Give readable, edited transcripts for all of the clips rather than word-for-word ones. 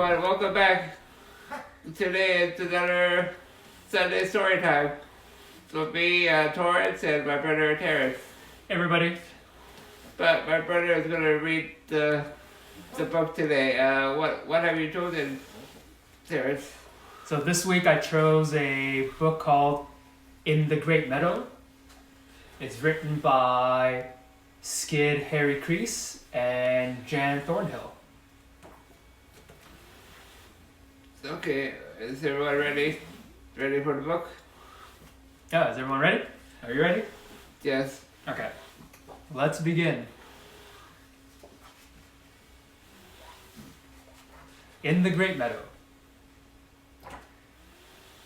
everyone, welcome back. Today it's another Sunday Storytime. So me, Torrance, and my brother Terrence. Everybody. But my brother is going to read the book today. What have you chosen, Terrence? So this week I chose a book called In the Great Meadow. It's written by Skid Harry Crease and Jan Thornhill. Okay, is everyone ready? Ready for the book? Yeah, is everyone ready? Are you ready? Yes. Okay. Let's begin. In the Great Meadow.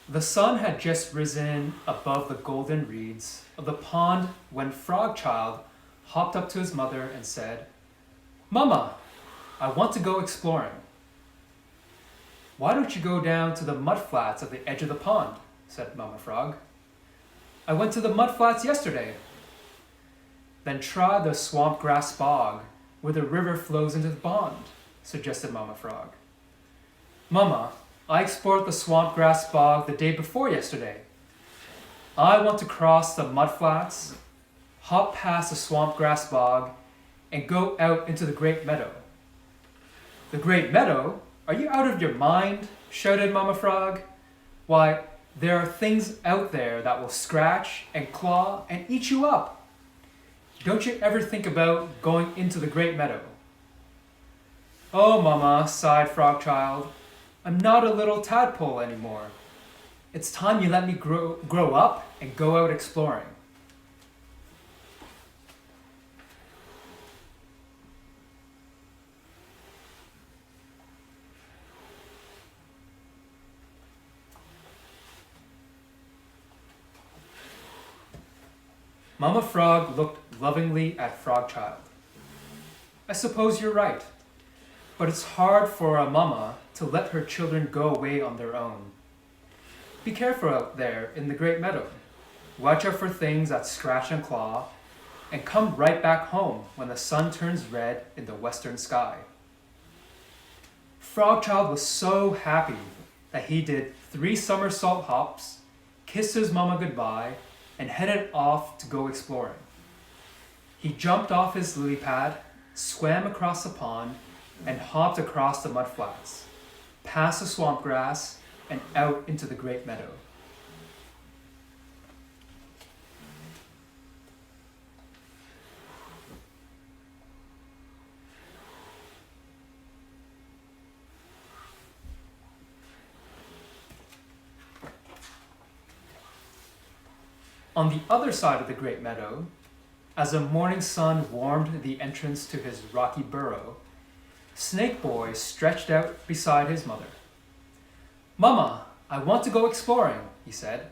The sun had just risen above the golden reeds of the pond when Frogchild hopped up to his mother and said, "Mama, I want to go exploring." "Why don't you go down to the mud flats at the edge of the pond?" said Mama Frog. "I went to the mud flats yesterday." "Then try the swamp grass bog where the river flows into the pond," suggested Mama Frog. "Mama, I explored the swamp grass bog the day before yesterday. I want to cross the mud flats, hop past the swamp grass bog, and go out into the Great Meadow." "The Great Meadow? Are you out of your mind?" shouted Mama Frog. "Why, there are things out there that will scratch and claw and eat you up. Don't you ever think about going into the Great Meadow?" "Oh, Mama," sighed Frogchild, "I'm not a little tadpole anymore. It's time you let me grow up and go out exploring." Mama Frog looked lovingly at Frogchild. "I suppose you're right, but it's hard for a mama to let her children go away on their own. Be careful out there in the Great Meadow. Watch out for things that scratch and claw, and come right back home when the sun turns red in the western sky." Frogchild was so happy that he did 3 somersault hops, kissed his mama goodbye, and headed off to go exploring. He jumped off his lily pad, swam across the pond, and hopped across the mud flats, past the swamp grass, and out into the Great Meadow. On the other side of the Great Meadow, as the morning sun warmed the entrance to his rocky burrow, Snake Boy stretched out beside his mother. "Mama, I want to go exploring," he said.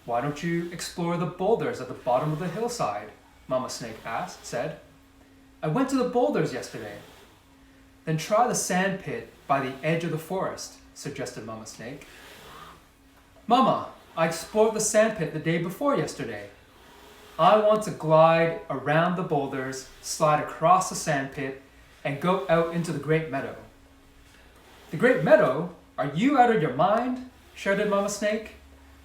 "Why don't you explore the boulders at the bottom of the hillside?" Mama Snake said. "I went to the boulders yesterday." "Then try the sand pit by the edge of the forest," suggested Mama Snake. "Mama, I explored the sand pit the day before yesterday. I want to glide around the boulders, slide across the sand pit, and go out into the Great Meadow." "The Great Meadow? Are you out of your mind?" shouted Mama Snake.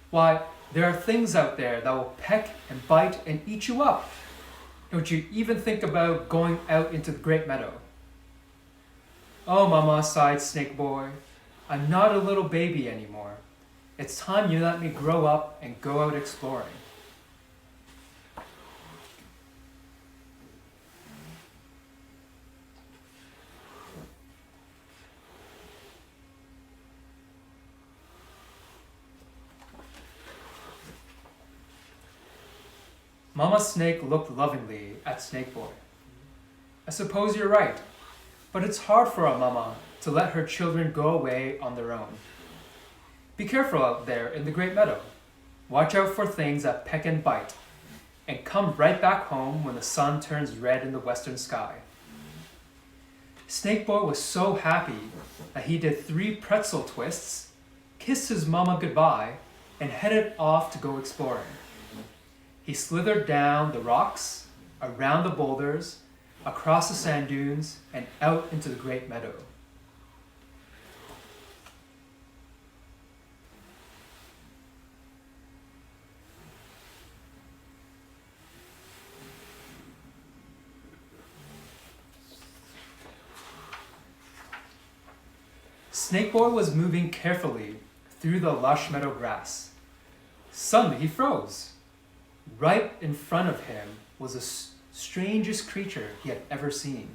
"Why, there are things out there that will peck and bite and eat you up. Don't you even think about going out into the Great Meadow?" "Oh, Mama," sighed Snake Boy, "I'm not a little baby anymore. It's time you let me grow up and go out exploring." Mama Snake looked lovingly at Snake Boy. "I suppose you're right, but it's hard for a mama to let her children go away on their own. Be careful out there in the Great Meadow. Watch out for things that peck and bite, and come right back home when the sun turns red in the western sky." Snake Boy was so happy that he did 3 pretzel twists, kissed his mama goodbye, and headed off to go exploring. He slithered down the rocks, around the boulders, across the sand dunes, and out into the Great Meadow. Snake Boy was moving carefully through the lush meadow grass. Suddenly he froze. Right in front of him was the strangest creature he had ever seen.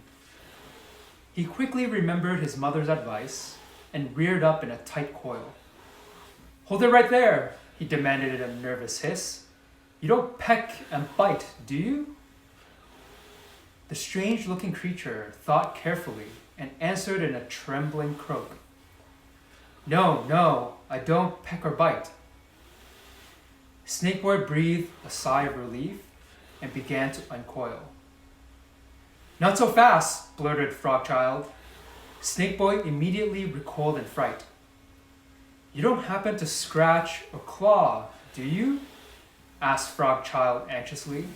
He quickly remembered his mother's advice and reared up in a tight coil. "Hold it right there," he demanded in a nervous hiss. "You don't peck and bite, do you?" The strange-looking creature thought carefully and answered in a trembling croak. No, I don't peck or bite." Snake Boy breathed a sigh of relief and began to uncoil. "Not so fast," blurted Frogchild. Snake Boy immediately recoiled in fright. "You don't happen to scratch or claw, do you?" asked Frogchild anxiously.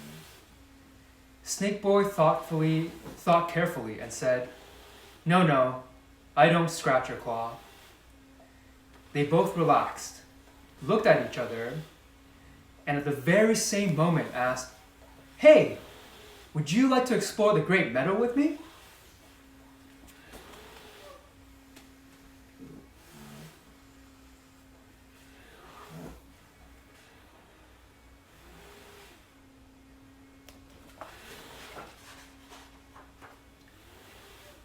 Snake Boy thought carefully and said, No, I don't scratch or claw." They both relaxed, looked at each other, and at the very same moment asked, "Hey, would you like to explore the Great Meadow with me?"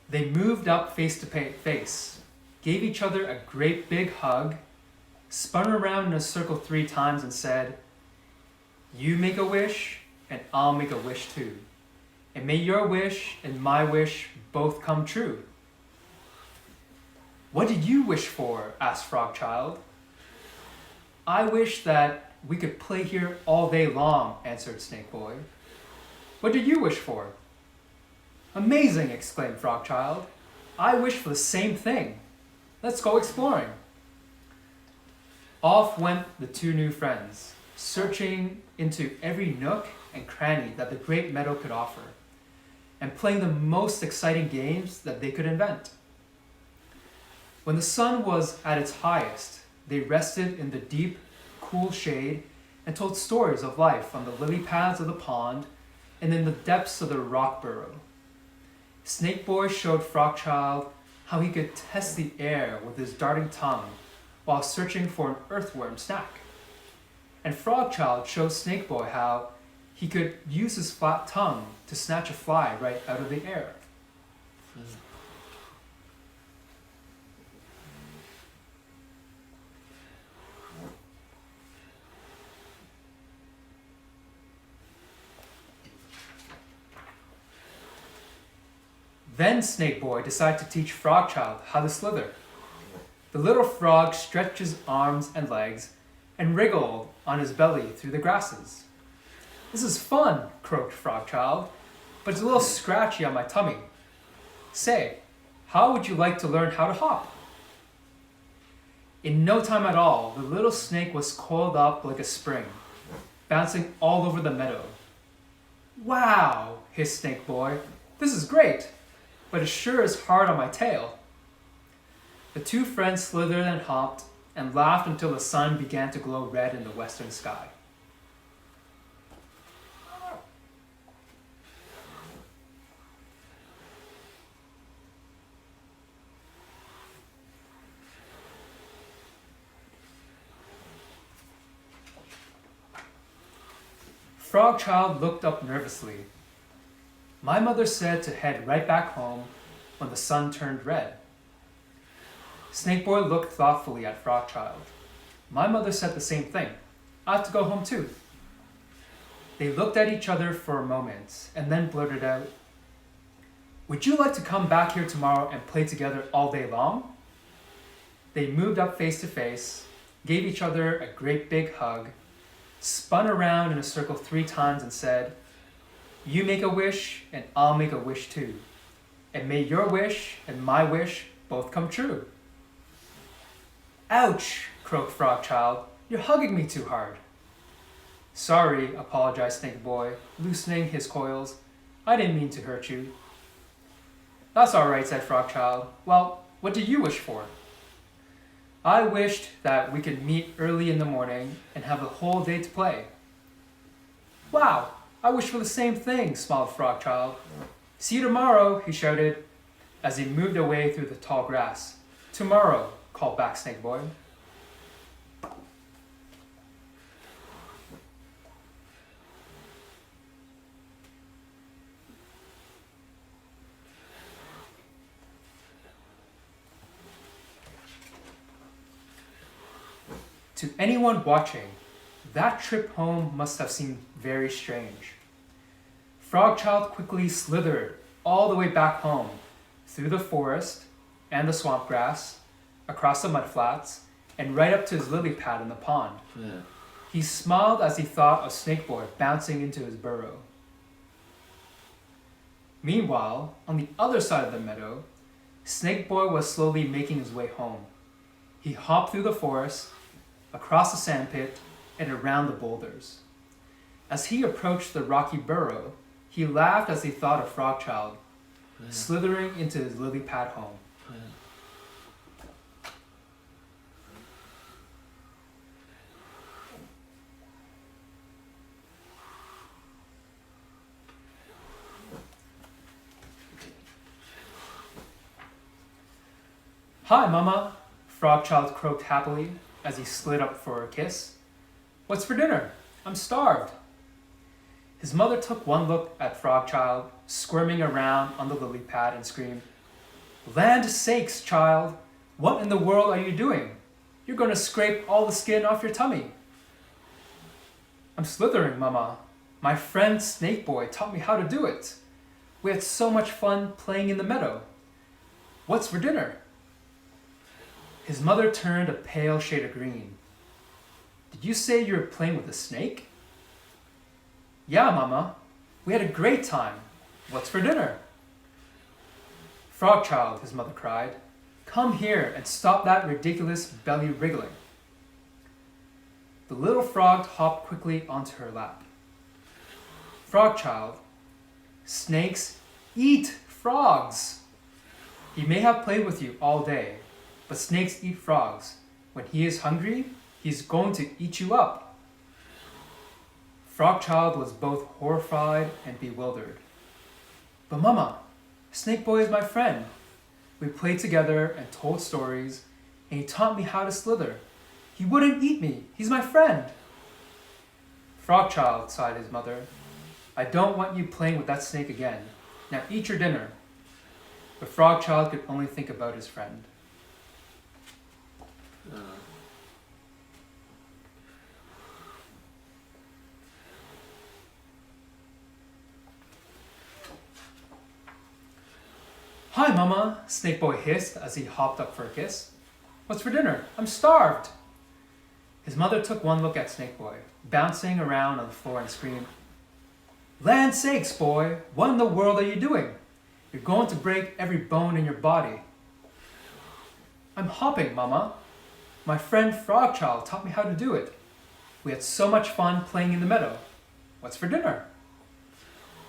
They moved up face to face, gave each other a great big hug, spun around in a circle 3 times and said, "You make a wish, and I'll make a wish too. And may your wish and my wish both come true." "What did you wish for?" asked Frogchild. "I wish that we could play here all day long," answered Snake Boy. "What did you wish for?" "Amazing!" exclaimed Frogchild. "I wish for the same thing. Let's go exploring." Off went the 2 new friends, searching into every nook and cranny that the Great Meadow could offer, and playing the most exciting games that they could invent. When the sun was at its highest, they rested in the deep, cool shade and told stories of life on the lily pads of the pond and in the depths of the rock burrow. Snake Boy showed Frogchild how he could test the air with his darting tongue while searching for an earthworm snack. And Frogchild showed Snake Boy how he could use his flat tongue to snatch a fly right out of the air. Then Snake Boy decided to teach Frogchild how to slither. The little frog stretched his arms and legs and wriggled on his belly through the grasses. "This is fun," croaked Frogchild, "but it's a little scratchy on my tummy. Say, how would you like to learn how to hop?" In no time at all, the little snake was coiled up like a spring, bouncing all over the meadow. "Wow," hissed Snake Boy, "this is great, but it sure is hard on my tail." The 2 friends slithered and hopped and laughed until the sun began to glow red in the western sky. Frogchild looked up nervously. "My mother said to head right back home when the sun turned red." Snake Boy looked thoughtfully at Frogchild. "My mother said the same thing. I have to go home too." They looked at each other for a moment and then blurted out, "Would you like to come back here tomorrow and play together all day long?" They moved up face to face, gave each other a great big hug, spun around in a circle 3 times and said, "You make a wish and I'll make a wish too. And may your wish and my wish both come true." "Ouch," croaked Frogchild. "You're hugging me too hard." "Sorry," apologized Snake Boy, loosening his coils. "I didn't mean to hurt you." "That's all right," said Frogchild. "Well, what do you wish for?" "I wished that we could meet early in the morning and have a whole day to play." "Wow, I wish for the same thing," smiled Frogchild. "See you tomorrow," he shouted as he moved away through the tall grass. Tomorrow, called back Snake Boy. To anyone watching, that trip home must have seemed very strange. Frogchild quickly slithered all the way back home, through the forest and the swamp grass, across the mudflats, and right up to his lily pad in the pond. Yeah. He smiled as he thought of Snake Boy bouncing into his burrow. Meanwhile, on the other side of the meadow, Snake Boy was slowly making his way home. He hopped through the forest, across the sandpit, and around the boulders. As he approached the rocky burrow, he laughed as he thought of Frogchild, slithering into his lily pad home. Hi, Mama, Frogchild croaked happily as he slid up for a kiss. What's for dinner? I'm starved. His mother took one look at Frogchild, squirming around on the lily pad, and screamed, Land sakes, child! What in the world are you doing? You're going to scrape all the skin off your tummy. I'm slithering, Mama. My friend Snake Boy taught me how to do it. We had so much fun playing in the meadow. What's for dinner? His mother turned a pale shade of green. Did you say you were playing with a snake? Yeah, Mama. We had a great time. What's for dinner? Frogchild, his mother cried. Come here and stop that ridiculous belly wriggling. The little frog hopped quickly onto her lap. Frogchild, snakes eat frogs. He may have played with you all day, but snakes eat frogs. When he is hungry, he's going to eat you up. Frogchild was both horrified and bewildered. But Mama, Snake Boy is my friend. We played together and told stories, and he taught me how to slither. He wouldn't eat me. He's my friend. Frogchild, sighed his mother. I don't want you playing with that snake again. Now eat your dinner. But Frogchild could only think about his friend. Hi, Mama, Snake Boy hissed as he hopped up for a kiss. What's for dinner? I'm starved. His mother took one look at Snake Boy, bouncing around on the floor, and screamed, Land sakes, boy, what in the world are you doing? You're going to break every bone in your body. I'm hopping, Mama. My friend Frogchild taught me how to do it. We had so much fun playing in the meadow. What's for dinner?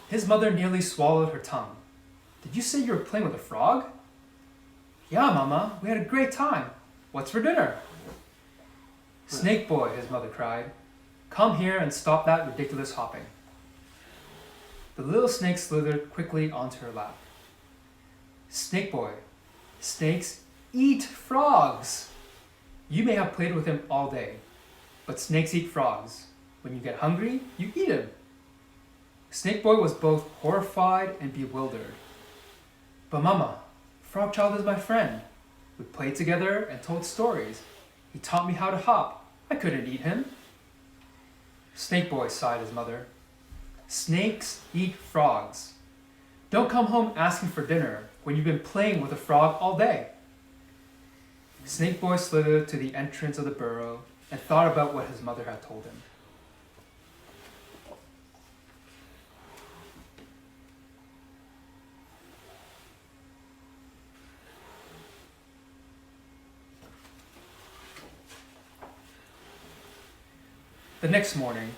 His mother nearly swallowed her tongue. Did you say you were playing with a frog? Yeah, Mama, we had a great time. What's for dinner? Snake Boy, his mother cried. Come here and stop that ridiculous hopping. The little snake slithered quickly onto her lap. Snake Boy, snakes eat frogs. You may have played with him all day, but snakes eat frogs. When you get hungry, you eat him. Snake Boy was both horrified and bewildered. But Mama, Frogchild is my friend. We played together and told stories. He taught me how to hop. I couldn't eat him. Snake Boy, sighed his mother. Snakes eat frogs. Don't come home asking for dinner when you've been playing with a frog all day. Snake Boy slithered to the entrance of the burrow and thought about what his mother had told him. The next morning,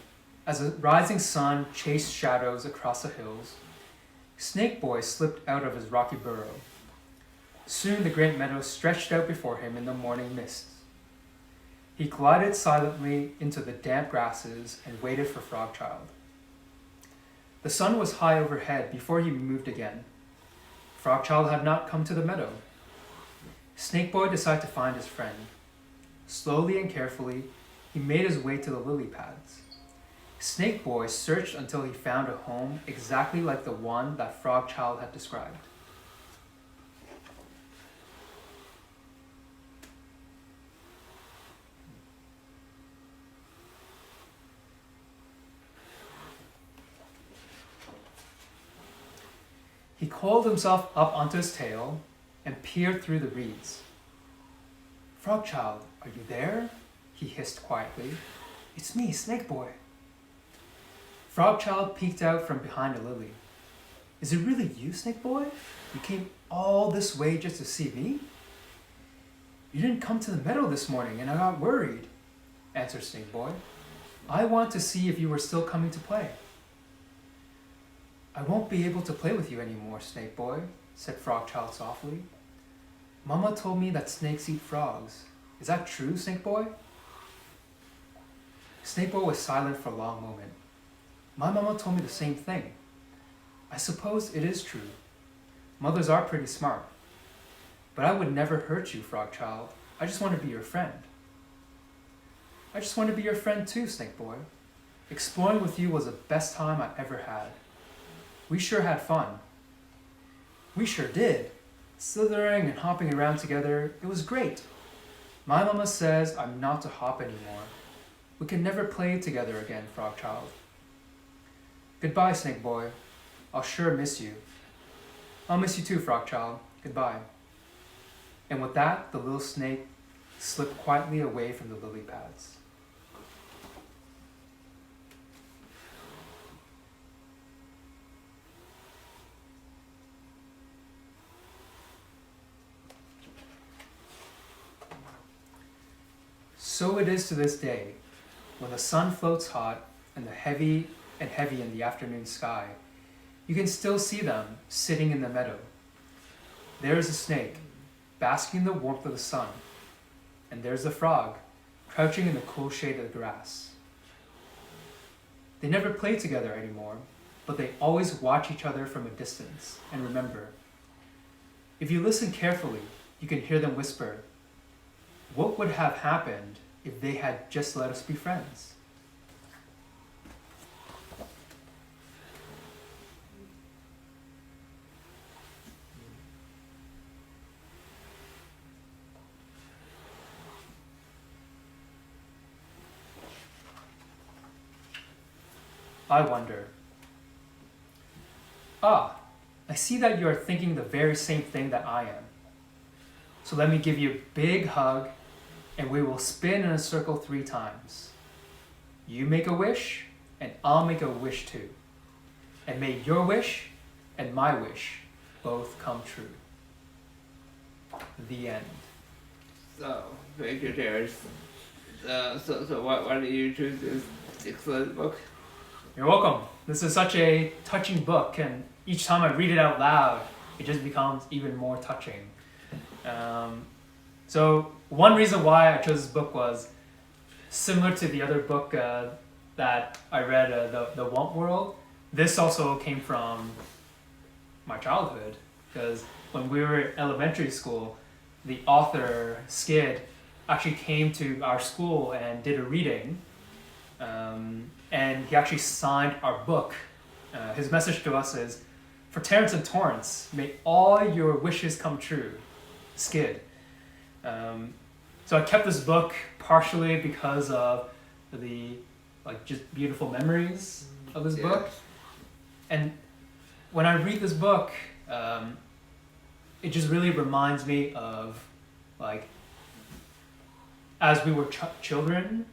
as the rising sun chased shadows across the hills, Snake Boy slipped out of his rocky burrow. Soon the great meadow stretched out before him in the morning mists. He glided silently into the damp grasses and waited for Frogchild. The sun was high overhead before he moved again. Frogchild had not come to the meadow. Snake Boy decided to find his friend. Slowly and carefully, he made his way to the lily pads. Snake Boy searched until he found a home exactly like the one that Frog Child had described. He coiled himself up onto his tail and peered through the reeds. "Frog Child, are you there?" he hissed quietly. "It's me, Snake Boy." Frog Child peeked out from behind a lily. "Is it really you, Snake Boy? You came all this way just to see me?" "You didn't come to the meadow this morning and I got worried," answered Snake Boy. "I wanted to see if you were still coming to play." "I won't be able to play with you anymore, Snake Boy," said Frog Child softly. "Mama told me that snakes eat frogs. Is that true, Snake Boy?" Snake Boy was silent for a long moment. "My mama told me the same thing. I suppose it is true. Mothers are pretty smart. But I would never hurt you, Frog Child. I just want to be your friend." "I just want to be your friend too, Snake Boy. Exploring with you was the best time I ever had. We sure had fun." "We sure did. Slithering and hopping around together, it was great. My mama says I'm not to hop anymore. We can never play together again, Frog Child." "Goodbye, Snake Boy. I'll sure miss you." "I'll miss you too, Frog Child. Goodbye." And with that, the little snake slipped quietly away from the lily pads. So it is to this day, when the sun floats hot and heavy in the afternoon sky, you can still see them sitting in the meadow. There is a snake, basking in the warmth of the sun, and there's the frog, crouching in the cool shade of the grass. They never play together anymore, but they always watch each other from a distance and remember. If you listen carefully, you can hear them whisper, "What would have happened if they had just let us be friends?" I wonder. I see that you are thinking the very same thing that I am. So let me give you a big hug, and we will spin in a circle 3 times. You make a wish, and I'll make a wish too. And may your wish and my wish both come true. The end. So, thank you, Terrence. So why did you choose this excellent book? You're welcome. This is such a touching book, and each time I read it out loud, it just becomes even more touching. So one reason why I chose this book was similar to the other book that I read, the Want World. This also came from my childhood, because when we were in elementary school, the author, Skid, actually came to our school and did a reading, and he actually signed our book. His message to us is, "For Terrence and Torrance, may all your wishes come true, Skid." So I kept this book partially because of the just beautiful memories of this book. And when I read this book, it just really reminds me of as we were children,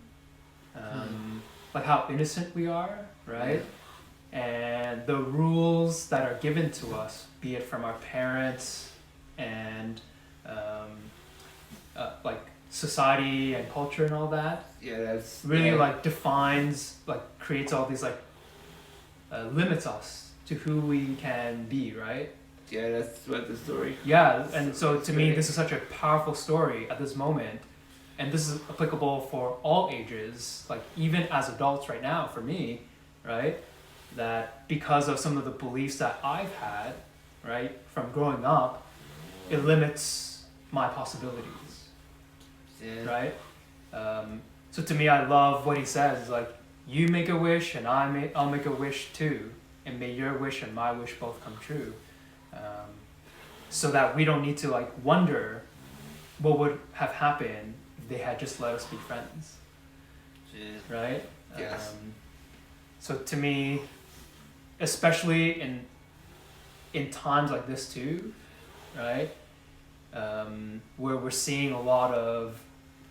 how innocent we are, right? And the rules that are given to us, be it from our parents and society and culture and all that. Yeah, that's really defines, creates all these limits us to who we can be, right? Yeah, that's what the story. Yeah, and so to me, this is such a powerful story at this moment, and this is applicable for all ages, even as adults right now, for me, right? That because of some of the beliefs that I've had, right, from growing up, it limits my possibilities, Yeah. right? So to me, I love what he says. Like, you make a wish, and I'll make a wish too, and may your wish and my wish both come true. So that we don't need to like wonder what would have happened if they had just let us be friends, Yeah. right? Yes. So to me, especially in times like this too, right? Where we're seeing a lot of,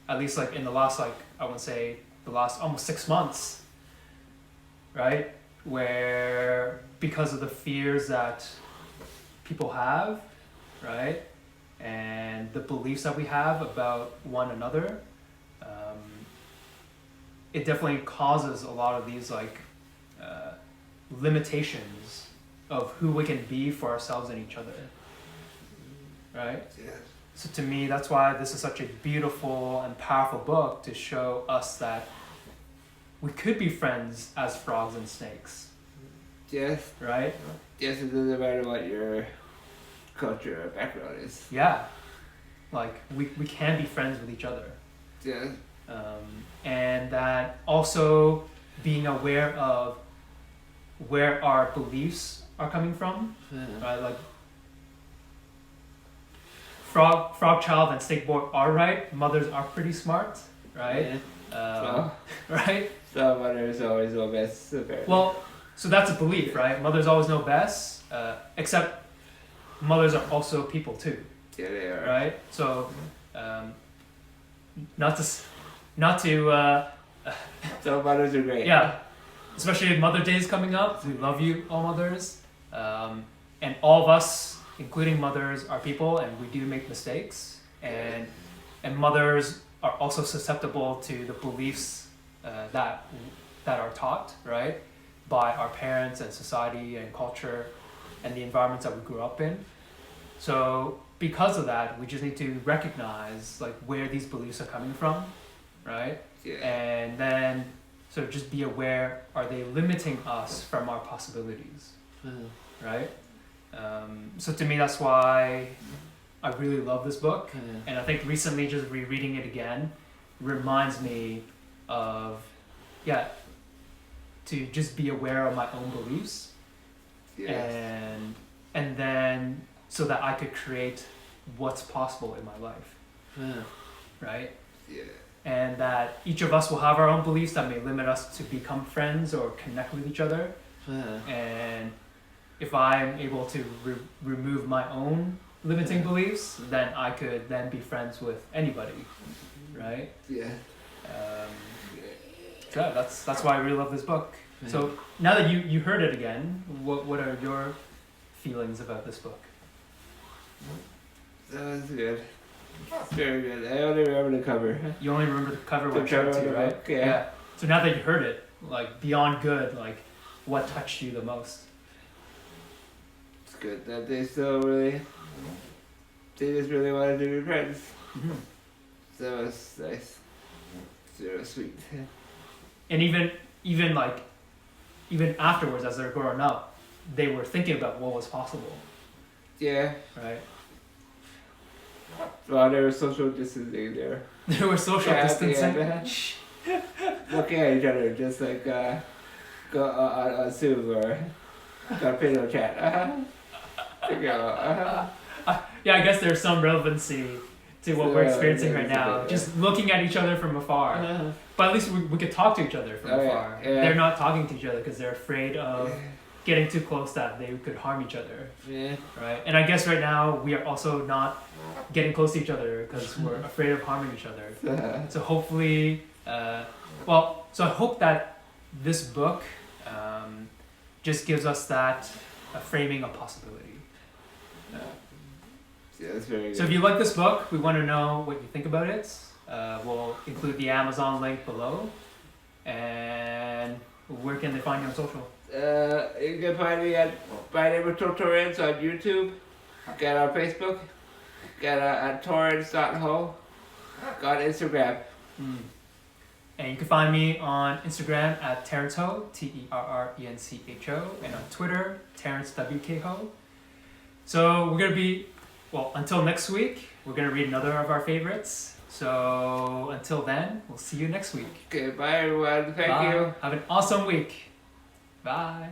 at least like in the last like I would say the last almost 6 months, right? Where because of the fears that people have, right? And the beliefs that we have about one another, it definitely causes a lot of these like limitations of who we can be for ourselves and each other, right? Yes. So to me, that's why this is such a beautiful and powerful book to show us that we could be friends as frogs and snakes, Yes. right? Yes, it doesn't matter what your culture or background is. Yeah, like we can be friends with each other. Yes. And that also being aware of where our beliefs are coming from, Yeah. right? Like frog child and snake boy are right. Mothers are pretty smart, right? So, Right? so mothers always know best. Apparently. Well, so that's a belief, right? Mothers always know best, except mothers are also people too, yeah, they are. right? So, not to So mothers are great. yeah, especially Mother Day is coming up. We love you, all mothers, and all of us, including mothers, are people, and we do make mistakes, and mothers are also susceptible to the beliefs that are taught, right, by our parents and society and culture, and the environments that we grew up in. So because of that, we just need to recognize like where these beliefs are coming from, right? Yeah. And then so just be aware, are they limiting us from our possibilities, right? So to me, that's why I really love this book. And I think recently just rereading it again reminds me of, to just be aware of my own beliefs, Yeah. and then so that I could create what's possible in my life, right? Yeah. And that each of us will have our own beliefs that may limit us to become friends or connect with each other. And if I'm able to remove my own limiting beliefs, then I could then be friends with anybody, right? Yeah. So yeah, that's why I really love this book. So now that you heard it again, what are your feelings about this book? That was good. It's very good. I only remember the cover. You only remember the cover The one showed cover of to, the right? book, yeah. So now that you heard it, like beyond good, like what touched you the most? It's good that they just really wanted to be friends. So it's nice. So sweet. And even afterwards, as they're growing up, they were thinking about what was possible, Yeah. right? Well, there was social distancing there. There was social Yeah, distancing. yeah. Looking at each other, just like go on Zoom or on video chat. Yeah, I guess there's some relevancy to what we're Yeah, experiencing yeah, right now. yeah. Just looking at each other from afar. But at least we could talk to each other from Oh, yeah, afar. yeah. They're not talking to each other because they're afraid of getting too close that they could harm each other, Yeah. right? And I guess right now we are also not getting close to each other because we're afraid of harming each other. So hopefully, so I hope that this book just gives us that framing of possibility. Yeah, that's very good. So if you like this book, we want to know what you think about it. We'll include the Amazon link below. And where can they find you on social? You can find me at My Name is Torrance on YouTube. Get on Facebook. Get at torrance.ho. Got Instagram. And you can find me on Instagram at Terrence Ho, TerrenCho, and on Twitter, Terrence WK Ho. So we're gonna be, until next week, we're going to read another of our favorites. So until then, we'll see you next week. Okay, bye everyone. Thank Bye. you. Have an awesome week. Bye.